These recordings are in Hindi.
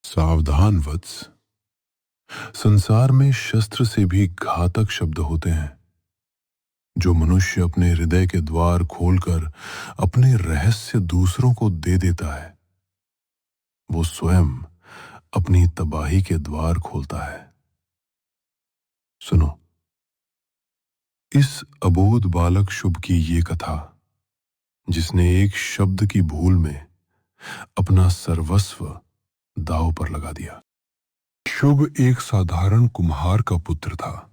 सावधान वत्स, संसार में शस्त्र से भी घातक शब्द होते हैं। जो मनुष्य अपने हृदय के द्वार खोलकर अपने रहस्य दूसरों को दे देता है, वो स्वयं अपनी तबाही के द्वार खोलता है। सुनो, इस अबोध बालक शुभ की ये कथा, जिसने एक शब्द की भूल में अपना सर्वस्व दांव पर लगा दिया। शुभ एक साधारण कुम्हार का पुत्र था,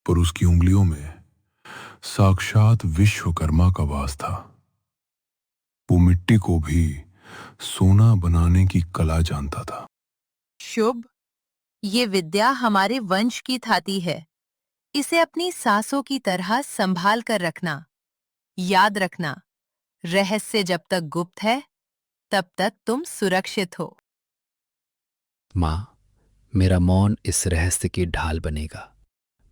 पर उसकी उंगलियों में साक्षात विश्वकर्मा का वास था। वो मिट्टी को भी सोना बनाने की कला जानता था। शुभ, ये विद्या हमारे वंश की थाती है। इसे अपनी सांसों की तरह संभाल कर रखना। याद रखना, रहस्य जब तक गुप्त है, तब तक तुम सुरक्षित हो। माँ, मेरा मौन इस रहस्य की ढाल बनेगा।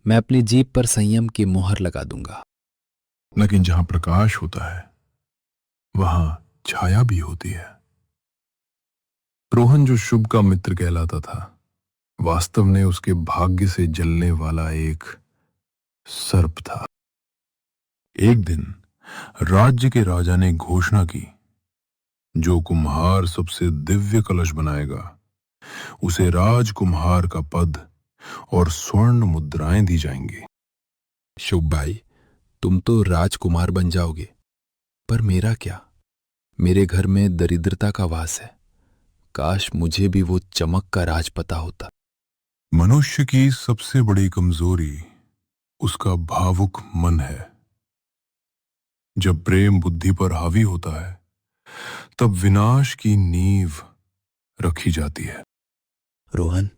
मैं अपनी जीभ पर संयम की मुहर लगा दूंगा। लेकिन जहां प्रकाश होता है, वहां छाया भी होती है। रोहन, जो शुभ का मित्र कहलाता था, वास्तव में उसके भाग्य से जलने वाला एक सर्प था। एक दिन राज्य के राजा ने घोषणा की, जो कुम्हार सबसे दिव्य कलश बनाएगा, उसे राजकुम्हार का पद और स्वर्ण मुद्राएं दी जाएंगी। शुभ भाई, तुम तो राजकुमार बन जाओगे, पर मेरा क्या? मेरे घर में दरिद्रता का वास है। काश मुझे भी वो चमक का राज पता होता। मनुष्य की सबसे बड़ी कमजोरी उसका भावुक मन है। जब प्रेम बुद्धि पर हावी होता है, तब विनाश की नींव रखी जाती है। रोहन,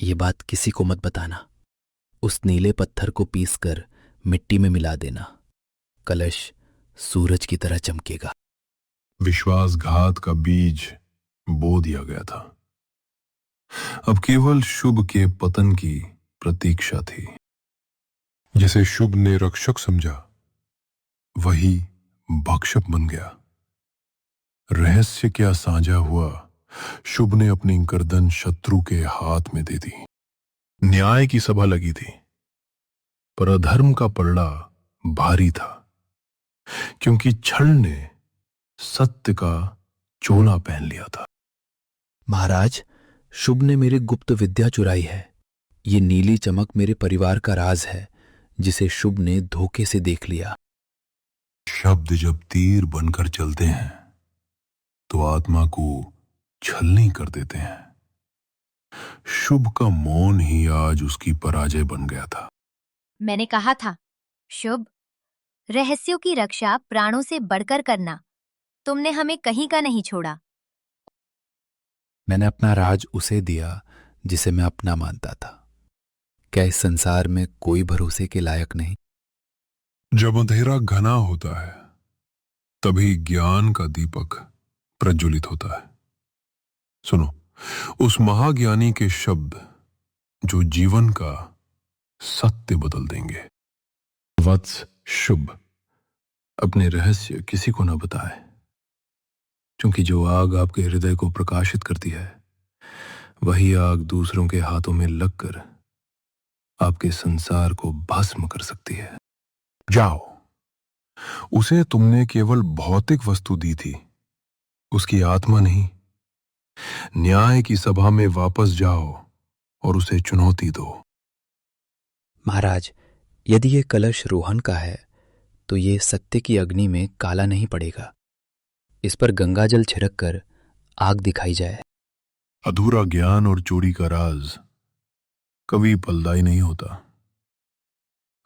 ये बात किसी को मत बताना। उस नीले पत्थर को पीसकर मिट्टी में मिला देना। कलश सूरज की तरह चमकेगा। विश्वासघात का बीज बो दिया गया था। अब केवल शुभ के पतन की प्रतीक्षा थी। जिसे शुभ ने रक्षक समझा, वही भक्षक बन गया। रहस्य क्या साझा हुआ, शुभ ने अपनी गर्दन शत्रु के हाथ में दे दी। न्याय की सभा लगी थी, पर अधर्म का पलड़ा भारी था, क्योंकि छल ने सत्य का चोला पहन लिया था। महाराज, शुभ ने मेरी गुप्त विद्या चुराई है। ये नीली चमक मेरे परिवार का राज है, जिसे शुभ ने धोखे से देख लिया। शब्द जब तीर बनकर चलते हैं, तो आत्मा को छलनी कर देते हैं। शुभ का मौन ही आज उसकी पराजय बन गया था। मैंने कहा था, शुभ, रहस्यों की रक्षा प्राणों से बढ़कर करना। तुमने हमें कहीं का नहीं छोड़ा। मैंने अपना राज उसे दिया जिसे मैं अपना मानता था। क्या इस संसार में कोई भरोसे के लायक नहीं? जब अंधेरा घना होता है, तभी ज्ञान का दीपक प्रज्वलित होता है। सुनो, उस महाज्ञानी के शब्द, जो जीवन का सत्य बदल देंगे। वत्स शुभ, अपने रहस्य किसी को न बताए, क्योंकि जो आग आपके हृदय को प्रकाशित करती है, वही आग दूसरों के हाथों में लगकर आपके संसार को भस्म कर सकती है। जाओ, उसे तुमने केवल भौतिक वस्तु दी थी, उसकी आत्मा नहीं। न्याय की सभा में वापस जाओ और उसे चुनौती दो। महाराज, यदि ये कलश रोहन का है, तो ये सत्य की अग्नि में काला नहीं पड़ेगा। इस पर गंगाजल छिड़क कर आग दिखाई जाए। अधूरा ज्ञान और चोरी का राज कभी फलदायी नहीं होता।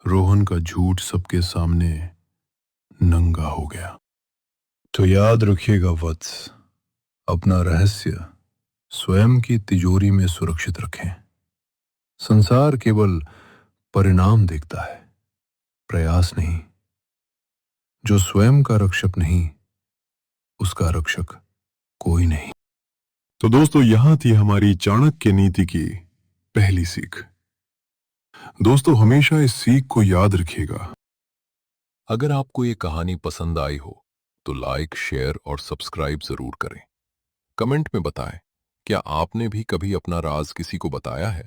रोहन का झूठ सबके सामने नंगा हो गया। तो याद रखिएगा वत्स, अपना रहस्य स्वयं की तिजोरी में सुरक्षित रखें। संसार केवल परिणाम देखता है, प्रयास नहीं। जो स्वयं का रक्षक नहीं, उसका रक्षक कोई नहीं। तो दोस्तों, यहां थी हमारी चाणक्य नीति की पहली सीख। दोस्तों, हमेशा इस सीख को याद रखिएगा। अगर आपको ये कहानी पसंद आई हो, तो लाइक, शेयर और सब्सक्राइब जरूर करें। कमेंट में बताएं क्या आपने भी कभी अपना राज किसी को बताया है?